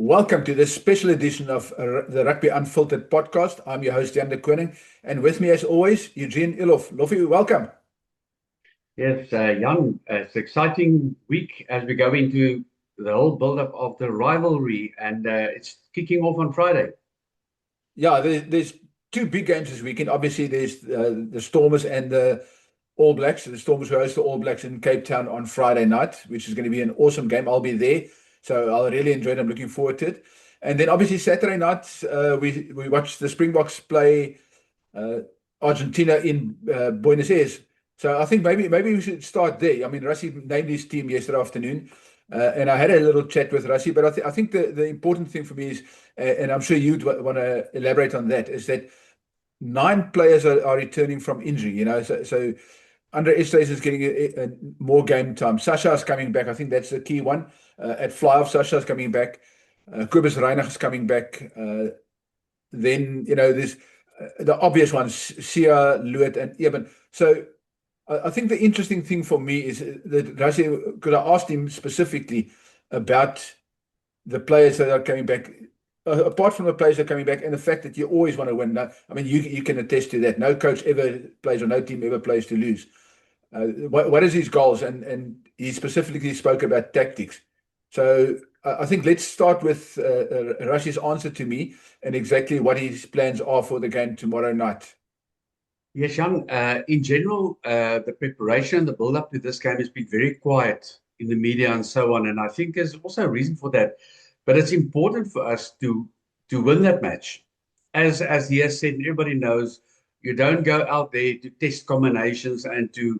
Welcome to this special edition of the Rugby Unfiltered podcast. I'm your host, Jan de Koning, and with me, as always, Eugene Illof. Loffie, welcome. Yes, Jan, it's an exciting week as we go into the whole build-up of the rivalry, and it's kicking off on Friday. Yeah, there's two big games this weekend. Obviously, there's the Stormers and the All Blacks. The Stormers host the All Blacks in Cape Town on Friday night, which is going to be an awesome game. I'll be there, so I'll really enjoy it. I'm looking forward to it. And then obviously Saturday night, we watch the Springboks play Argentina in Buenos Aires. So I think maybe we should start there. I mean, Rassie named his team yesterday afternoon, and I had a little chat with Rassie. But I think the important thing for me is, and I'm sure you'd want to elaborate on that, is that 9 players are returning from injury. You know, so Andre Estes is getting more game time. Sasha's coming back. I think that's the key one. At fly-off, Sasha's coming back. Kobus Reinach is coming back. Then, you know, there's the obvious ones, Sia, Luet, and Eben. So I think the interesting thing for me is that Rassie, because I asked him specifically about the players that are coming back, apart from the players that are coming back, and the fact that you always want to win. Now, I mean, you can attest to that. No coach ever plays, or no team ever plays to lose. What is his goals? And he specifically spoke about tactics. So I think let's start with Rassie's answer to me and exactly what his plans are for the game tomorrow night. Yes, Jan, in general, the preparation, the build-up to this game has been very quiet in the media and so on. And I think there's also a reason for that. But it's important for us to win that match. As he has said, everybody knows, you don't go out there to test combinations and to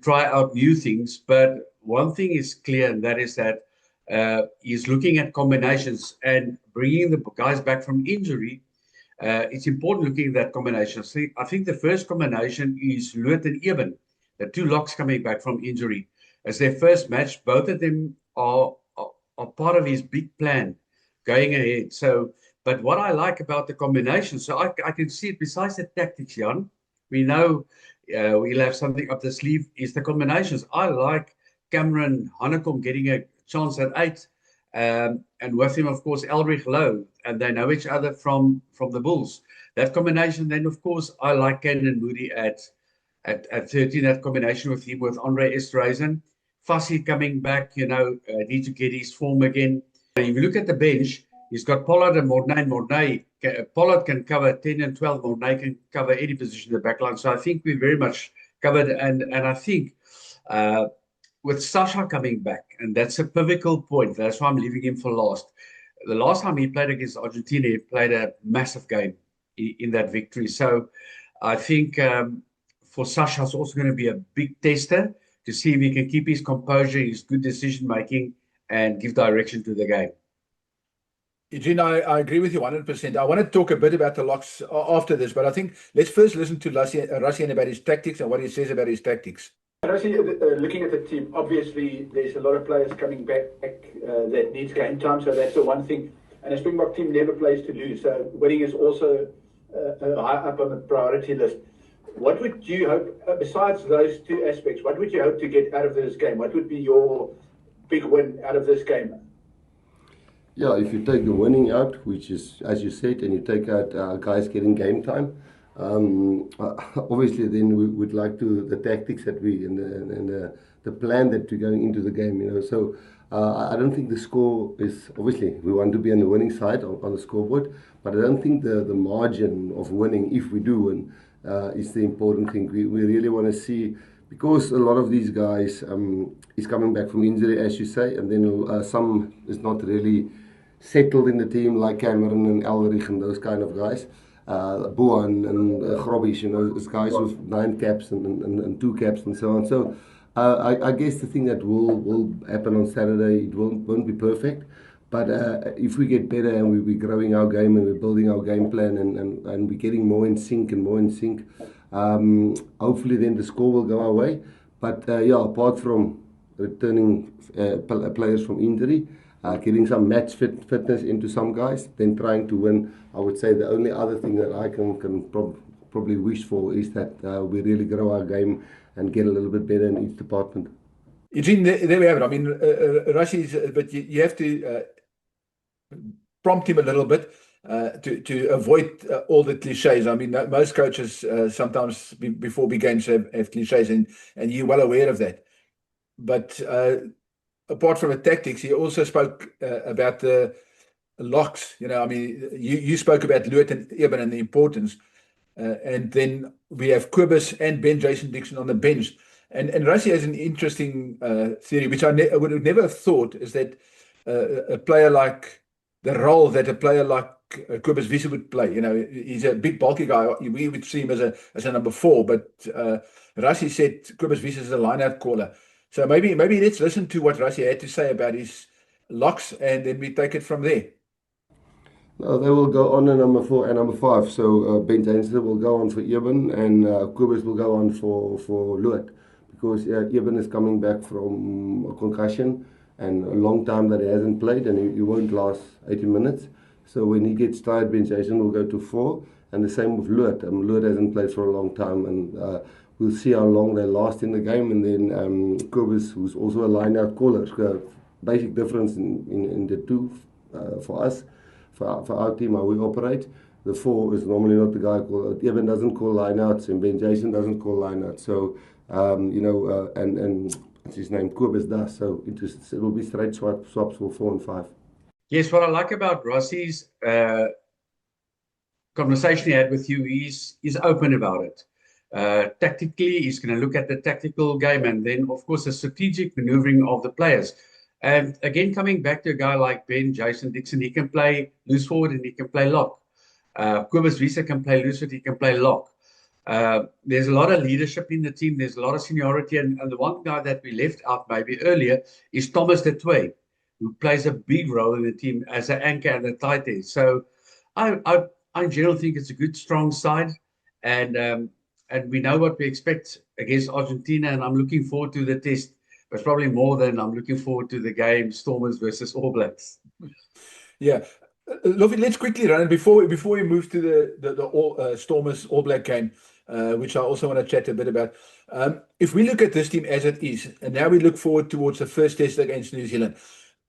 try out new things. But one thing is clear, and that is that he's looking at combinations and bringing the guys back from injury. It's important looking at that combination. So I think the first combination is Luet and Eben, the 2 locks coming back from injury. As their first match, both of them are part of his big plan going ahead. So, but what I like about the combination, so I can see it besides the tactics, Jan, we know we'll have something up the sleeve, is the combinations. I like Cameron Hanekom getting a chance at 8, and with him, of course, Elrich Lowe, and they know each other from the Bulls. That combination, then, of course, I like Canan Moodie at 13, that combination with him, with Andre Esterhuizen. Fassi coming back, you know, need to get his form again. And if you look at the bench, he's got Pollard and Mornay. Pollard can cover 10 and 12. Mornay can cover any position in the backline. So I think we're very much covered. And I think with Sasha coming back, and that's a pivotal point. That's why I'm leaving him for last. The last time he played against Argentina, he played a massive game in that victory. So I think for Sasha, it's also going to be a big tester to see if he can keep his composure, his good decision-making, and give direction to the game. Eugene, I agree with you 100%. I want to talk a bit about the locks after this, but I think let's first listen to Rassie about his tactics and what he says about his tactics. Rassie, looking at the team, obviously there's a lot of players coming back that needs game time, so that's the one thing. And a Springbok team never plays to lose, so winning is also high up on the priority list. What would you hope, besides those 2 aspects, what would you hope to get out of this game? What would be your big win out of this game? Yeah, if you take the winning out, which is, as you said, and you take out guys getting game time, obviously then we would like to, the tactics that we, and the plan that we're going into the game, you know. So I don't think the score is, obviously we want to be on the winning side on the scoreboard, but I don't think the margin of winning, if we do win, is the important thing. We really want to see, because a lot of these guys is coming back from injury, as you say, and then some is not really settled in the team, like Cameron and Elrich and those kind of guys. Boan and Grobbies, you know, those guys with 9 caps and 2 caps and so on. So I guess the thing that will happen on Saturday, it won't be perfect. But if we get better and we're growing our game and we're building our game plan and we're getting more in sync, hopefully then the score will go our way. But yeah, apart from returning players from injury, getting some match fitness into some guys, then trying to win, I would say the only other thing that I can probably wish for is that we really grow our game and get a little bit better in each department. Eugene, there we have it. I mean, Rassie's, but you have to prompt him a little bit to avoid all the cliches. I mean, most coaches sometimes before big games have cliches, and you're well aware of that. But apart from the tactics, he also spoke about the locks. I mean, you spoke about Louet and Eben and the importance. And then we have Kobus and Jason Dixon on the bench. And Rassie has an interesting theory, which I would have never thought, is that a player like the role that a player like Kobus Wiese would play. He's a big bulky guy. We would see him as a number 4, but Rassie said Kobus Wiese is a line-out caller. So maybe let's listen to what Rassie had to say about his locks, and then we take it from there. No, they will go on to number 4 and number 5. So Ben Jansen will go on for Eben, and Kobus will go on for Louet, because Eben is coming back from a concussion and a long time that he hasn't played, and he won't last 80 minutes. So when he gets tired, Ben Jansen will go to 4, and the same with Louet. Louet hasn't played for a long time, and we'll see how long they last in the game. And then Kobus, who's also a line-out caller. Basic difference in the two for us. For our team, how we operate, the 4 is normally not the guy called. Eben doesn't call lineouts, and Ben Jason doesn't call lineouts. So and what's his name, Kobus does. So it will be straight swaps for 4 and 5. Yes, what I like about Rassie's conversation he had with you, he's open about it. Tactically, he's going to look at the tactical game, and then of course the strategic maneuvering of the players. And again, coming back to a guy like Jason Dixon, he can play loose forward and he can play lock. Kobus Wiese can play loose forward, he can play lock. There's a lot of leadership in the team. There's a lot of seniority. And the one guy that we left out maybe earlier is Thomas de Toey, who plays a big role in the team as an anchor and a tight end. So I in general think it's a good, strong side. And we know what we expect against Argentina. And I'm looking forward to the test. But probably more than I'm looking forward to the game, Stormers versus All Blacks. Yeah. Lovely, let's quickly run before we move to the Stormers All Black game, which I also want to chat a bit about. If we look at this team as it is, and now we look forward towards the first test against New Zealand,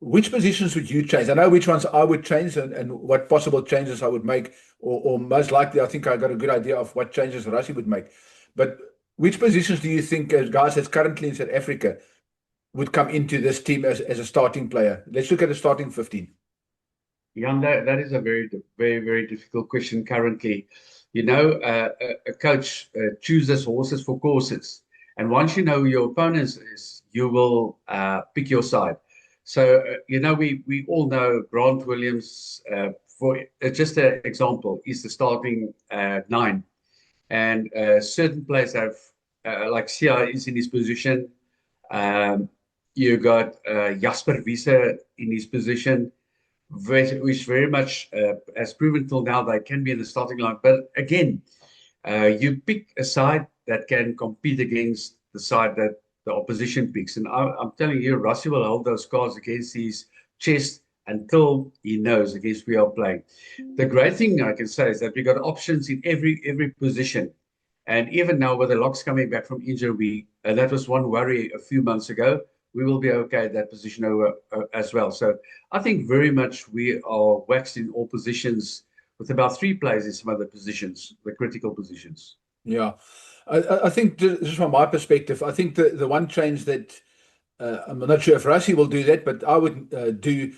which positions would you change? I know which ones I would change and what possible changes I would make, or most likely I think I got a good idea of what changes Rassie would make. But which positions do you think, as guys that's currently in South Africa, would come into this team as a starting player? Let's look at the starting 15. Jan, that is a very, very, very difficult question currently. A coach chooses horses for courses. And once you know who your opponents is, you will pick your side. So, we all know Grant Williams, for just an example, is the starting 9. And certain players have, like Sia is in his position. You got Jasper Wiese in his position, which very much has proven till now they can be in the starting line. But again, you pick a side that can compete against the side that the opposition picks. And I'm telling you, Rassie will hold those cards against his chest until he knows against who we are playing. The great thing I can say is that we got options in every position. And even now with the locks coming back from injury, that was one worry a few months ago. We will be okay at that position as well. So I think very much we are waxed in all positions with about 3 players in some other positions, the critical positions. Yeah. I think just from my perspective, I think the one change that I'm not sure if Rassie will do that, but I would do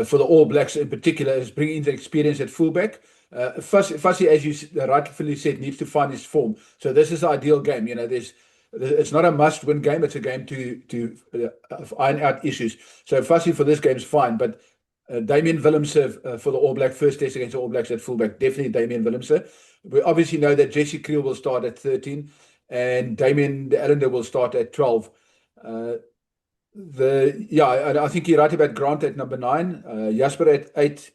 for the All Blacks in particular is bring in the experience at fullback. Fassi, as you rightfully said, needs to find his form. So this is the ideal game. It's not a must-win game. It's a game to iron out issues. So Fassi for this game is fine, but Damian Willemse for the All Black first test against the All Blacks at fullback, definitely Damian Willemse. We obviously know that Jesse Kriel will start at 13 and Damien de Allende will start at 12. I think you're right about Grant at number 9, Jasper at 8,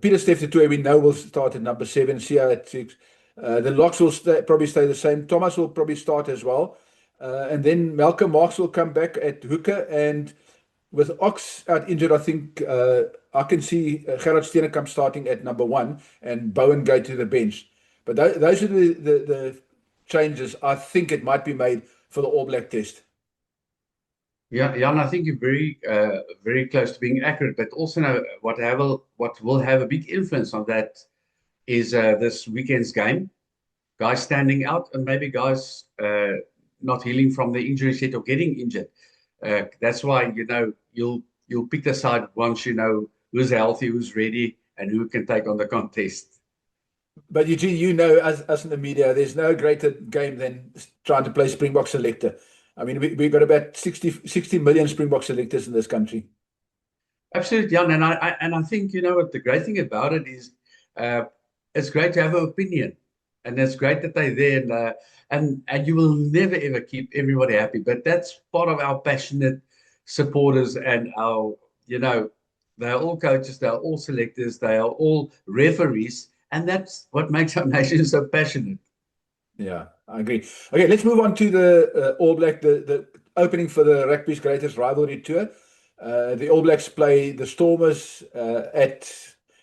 Pieter-Steph du Toit we know will start at number 7, Sia at 6. The locks will probably stay the same. Thomas will probably start as well. And then Malcolm Marx will come back at hooker. And with Ox out injured, I think I can see Gerard Steenekamp starting at number 1 and Bowen go to the bench. But those are the changes I think it might be made for the All Black test. Yeah, Jan, I think you're very close to being accurate. But also, now, what will have a big influence on that is this weekend's game. Guys standing out, and maybe guys not healing from the injuries yet or getting injured. That's why you'll pick the side once you know who's healthy, who's ready, and who can take on the contest. But Eugene, you know, as in the media, there's no greater game than trying to play Springbok selector. I mean, we've got about 60 million Springbok selectors in this country. Absolutely, Jan. And I think what the great thing about it is, it's great to have an opinion, and it's great that they're there, and you will never ever keep everybody happy. But that's part of our passionate supporters and our, they're all coaches, they're all selectors, they are all referees, and that's what makes our nation so passionate. Yeah, I agree. Okay, let's move on to the All Black, the opening for the rugby's greatest rivalry tour. The All Blacks play the Stormers at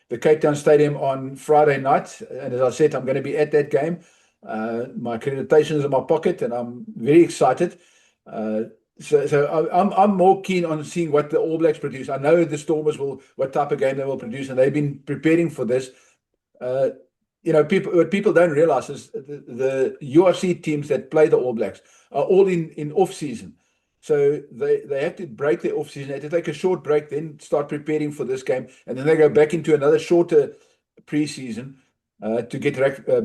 the Cape Town Stadium on Friday night. And as I said, I'm going to be at that game. My accreditation is in my pocket, and I'm very excited. So I'm more keen on seeing what the All Blacks produce. I know the Stormers what type of game they will produce, and they've been preparing for this. What people don't realize is the URC teams that play the All Blacks are all in off season. So they have to break their off season. They have to take a short break, then start preparing for this game, and then they go back into another shorter preseason to get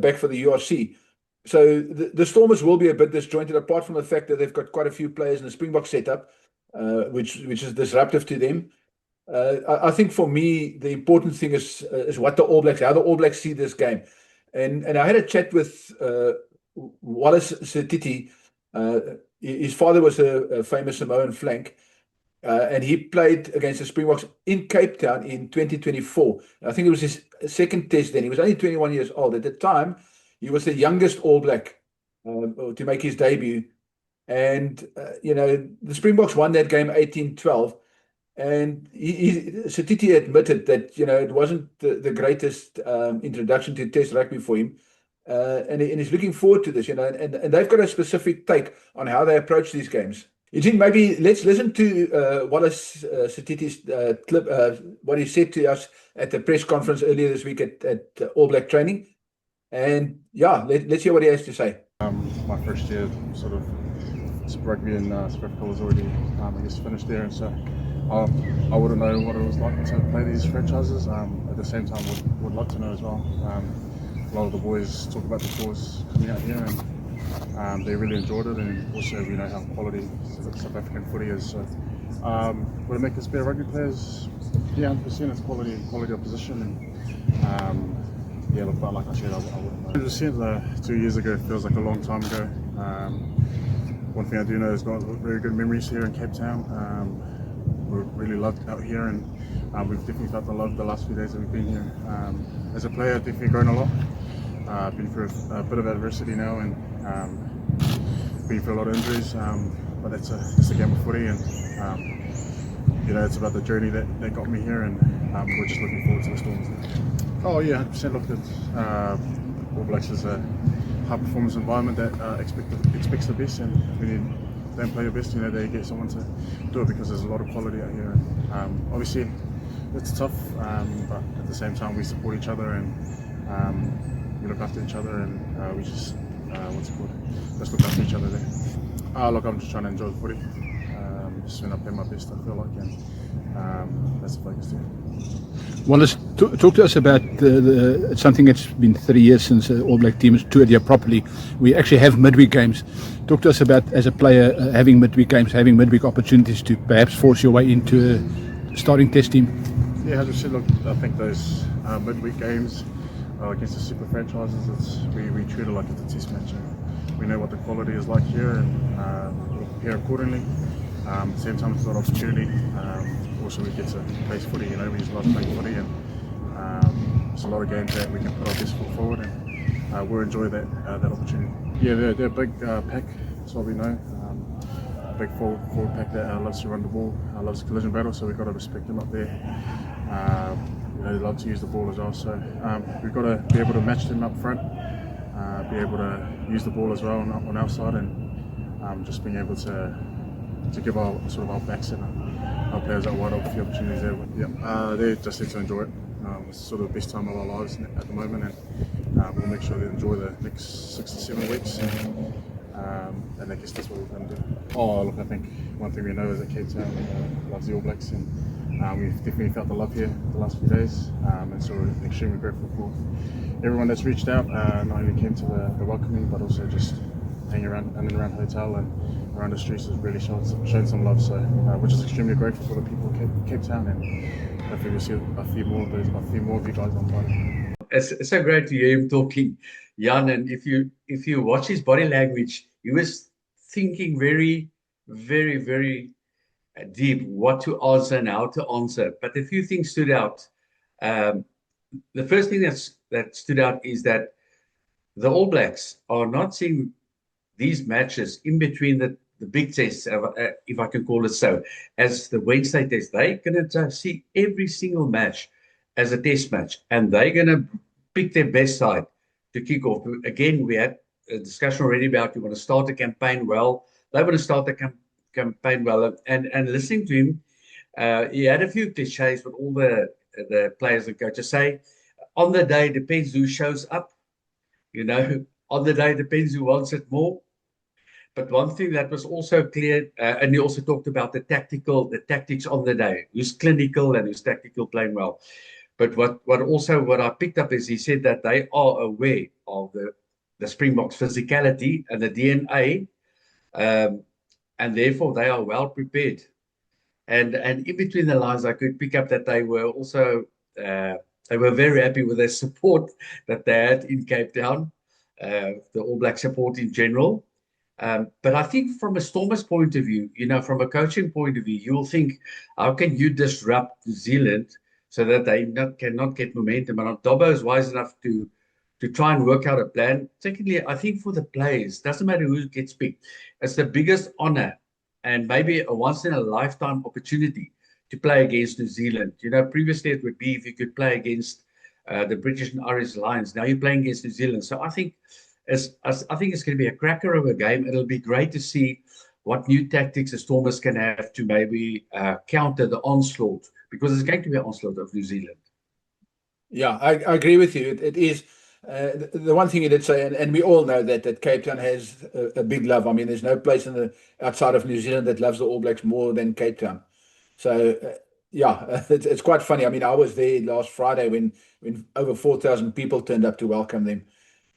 back for the URC. So the Stormers will be a bit disjointed, apart from the fact that they've got quite a few players in the Springbok setup, which is disruptive to them. I think for me the important thing is what how the All Blacks see this game, and I had a chat with Wallace Setiti. His father was a famous Samoan flank, and he played against the Springboks in Cape Town in 2024. I think it was his second test then. He was only 21 years old. At the time, he was the youngest All Black to make his debut. And, the Springboks won that game 18-12. And Setiti admitted that, it wasn't the greatest introduction to Test rugby for him. And he's looking forward to this, and they've got a specific take on how they approach these games. Eugene, maybe let's listen to Wallace Setiti's clip, what he said to us at the press conference earlier this week at All Black training. And let's hear what he has to say. My first year sort of rugby in South Africa was already, finished there, and so I wouldn't know what it was like to play these franchises. At the same time, would love to know as well. A lot of the boys talk about the tours coming out here, and they really enjoyed it, and also we know how quality South African footy is. So would it make us better rugby players? Yeah, 100%. It's quality of position, and but like I said, I wouldn't know. 100%. 2 years ago feels like a long time ago. One thing I do know is got very good memories here in Cape Town. We really loved out here, and we've definitely felt the love the last few days that we've been here. As a player, I've definitely grown a lot. Been through a bit of adversity now, and been through a lot of injuries, but it's a game of footy, and it's about the journey that got me here, and we're just looking forward to the Storms. Oh yeah, 100%. Look, All Blacks is a high performance environment that expects the best, and when you don't play your best, they get someone to do it, because there's a lot of quality out here. And obviously it's tough, but at the same time we support each other, and we look after each other, and we just let's look after each other there. Look, I'm just trying to enjoy the footy. Just when I play my best, I feel like, and that's the focus there. Wallace, talk to us about something that's been 30 years since the All Black team has toured here properly. We actually have midweek games. Talk to us about, as a player, having midweek games, having midweek opportunities to perhaps force your way into a starting test team. Yeah, 100%. Look, I think those midweek games against the super franchises, we treat it like it's a test match. We know what the quality is like here, and we'll prepare accordingly. At the same time, it's a lot of opportunity. Also, we get to play footy. We just love playing footy, and there's a lot of games that we can put our best foot forward, and we'll enjoy that opportunity. Yeah, they're a big pack. That's what we know. Big forward pack that loves to run the ball, loves collision battle. So we've got to respect them up there. They love to use the ball as well. So we've got to be able to match them up front, be able to use the ball as well on our side, and just being able to to give our sort of our backs and our players out wide open for the opportunities there. But yeah, they're just there to enjoy it. It's sort of the best time of our lives at the moment, and we'll make sure they enjoy the next 6 to 7 weeks. And I guess that's what we're going to do. Oh, look, I think one thing we know is that Cape Town loves the All Blacks, and we've definitely felt the love here the last few days, and so we're extremely grateful for everyone that's reached out, not only came to the welcoming, but also just hanging around in and around the hotel and around the streets has really shown some love. So, we're just extremely grateful for the people of Cape Town, and hopefully we'll see a few more of you guys on Friday. It's so great to hear him talking, Jan. And if you watch his body language, he was thinking very, very, very deep what to answer and how to answer. But a few things stood out. The first thing that stood out is that the All Blacks are not seeing these matches in between the big tests, if I can call it so, as the Wednesday test. They're going to see every single match as a test match, and they're going to pick their best side to kick off. Again, we had a discussion already about you want to start the campaign well. They want to start the campaign well, and listening to him, he had a few cliches with all the players and coaches say, on the day depends who shows up, on the day depends who wants it more. But one thing that was also clear, and he also talked about the tactics on the day, who's clinical and who's tactical playing well. But what I picked up is he said that they are aware of the Springboks physicality and the DNA, and therefore they are well prepared. And in between the lines, I could pick up that they were also they were very happy with their support that they had in Cape Town, the All Black support in general. But I think from a Stormers point of view, from a coaching point of view, you'll think, how can you disrupt New Zealand so that they cannot get momentum? And Dobbo is wise enough to try and work out a plan. Secondly, I think for the players, doesn't matter who gets picked, it's the biggest honor and maybe a once-in-a-lifetime opportunity to play against New Zealand. Previously it would be if you could play against the British and Irish Lions. Now you're playing against New Zealand. So I think it's going to be a cracker of a game. It'll be great to see what new tactics the Stormers can have to maybe counter the onslaught, because it's going to be an onslaught of New Zealand. Yeah, I agree with you. It is. The one thing you did say, and we all know that Cape Town has a big love. I mean, there's no place outside of New Zealand that loves the All Blacks more than Cape Town. So, it's quite funny. I mean, I was there last Friday when over 4,000 people turned up to welcome them.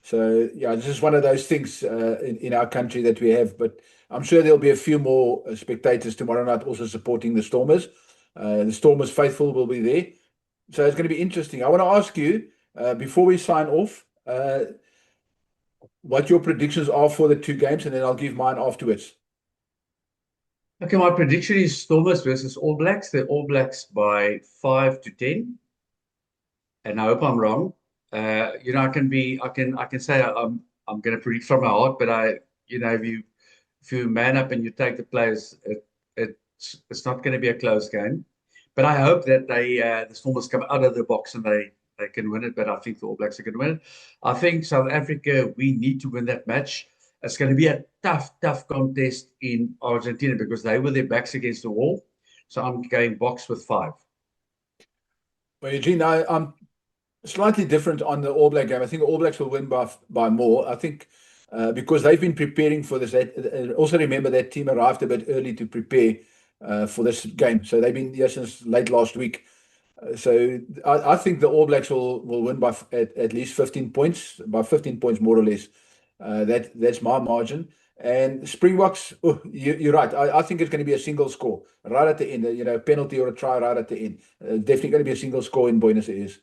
So, this is one of those things in our country that we have. But I'm sure there'll be a few more spectators tomorrow night also supporting the Stormers. The Stormers faithful will be there. So it's going to be interesting. I want to ask you, before we sign off, what your predictions are for the two games, and then I'll give mine afterwards. Okay, my prediction is Stormers versus All Blacks. The All Blacks by 5-10, and I hope I'm wrong. I can say I'm going to predict from my heart, but if you man up and you take the players, it's not going to be a close game. But I hope that the Stormers come out of the box and they can win it. But I think the All Blacks are going to win it. I think South Africa, we need to win that match. It's going to be a tough contest in Argentina because they were their backs against the wall. So I'm going box with 5. Well, Eugene, I'm slightly different on the All Black game. I think All Blacks will win by more. I think because they've been preparing for this. Also remember that team arrived a bit early to prepare for this game. So they've been here since late last week. So I think the All Blacks will win by at least 15 points, by 15 points more or less. That's my margin. And Springboks, you're right. I think it's going to be a single score right at the end. A penalty or a try right at the end. Definitely going to be a single score in Buenos Aires.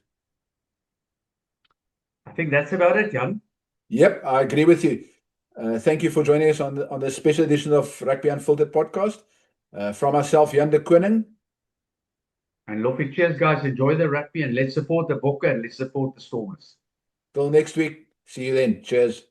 I think that's about it, Jan. Yep, I agree with you. Thank you for joining us on this special edition of Rugby Unfiltered podcast. From myself, Jan de Koning. And Lofi, cheers, guys. Enjoy the rugby and let's support the Bokke and let's support the Stormers. Till next week. See you then. Cheers.